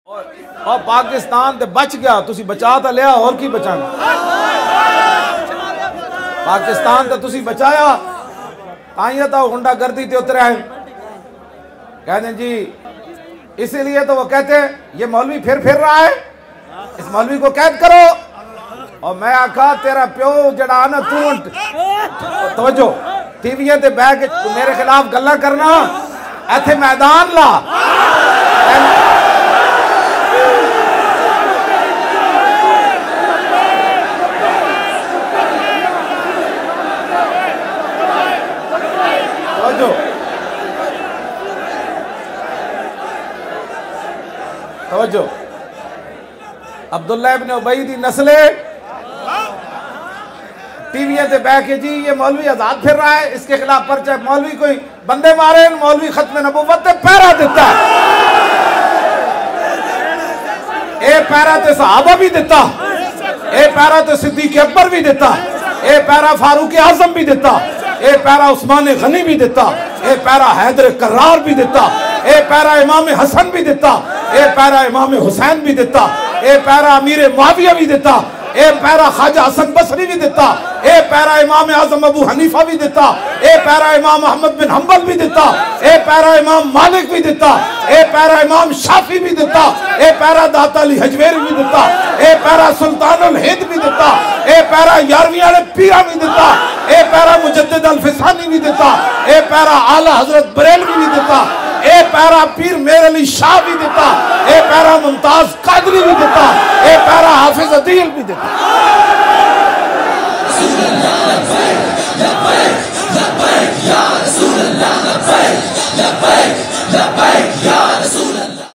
और पाकिस्तान ते बच गया, तुसी बचा तो लिया, और की बचाना। पाकिस्तान तो तुसी बचाया, ताइया तो गुंडागर्दी ते उतरे हैं। कहते जी इसीलिए तो वो कहते ये मौलवी फिर रहा है, इस मौलवी को कैद करो। और मैं आखा तेरा प्यो जड़ा ना तू तवज्जो टीवी ते बह के मेरे खिलाफ गल्ला करना, इथे मैदान ला। तवज्जो अब्दुल्ला इब्न उबई दी नस्ले टीवी ते बह के जी ये मौलवी आजाद फिर रहा है, इसके खिलाफ पर्चा। मौलवी कोई बंदे मारे, मौलवी खत्म नबुव्वत ते पहरा देता है। ए पहरा ते सहाबा भी देता, ए पहरा ते सिद्दीक अकबर भी देता, ए पहरा फारूक आजम भी देता, ए पहरा उस्मान गनी भी देता, ए पहरा हैदर करार भी देता, ए पहरा इमाम हसन भी देता, ए पहरा इमाम हुसैन भी देता, ए पहरा अमीर मुआविया भी देता, ए पहरा ख्वाजा हसन बसरी भी देता, ए पहरा इमाम आजम अबू हनीफा भी देता, ए पहरा इमाम अहमद बिन हंबल भी देता, ए पहरा इमाम मालिक भी देता, ए पहरा इमाम शाफी भी देता, ए पहरा दाता अली हजवेरी भी देता, ए पहरा सुल्तानुल हिंद भी देता, ए पहरा 11वीं वाले पीरा भी देता, ए पहरा मुजद्दिद अल फिसानी भी देता, ए पहरा आला हजरत बरेलवी भी देता, ए पहरा पीर मेर अली शाह भी देता, ए पहरा मुमताज कादरी भी देता, ए पहरा हाफिज अदील भी देता।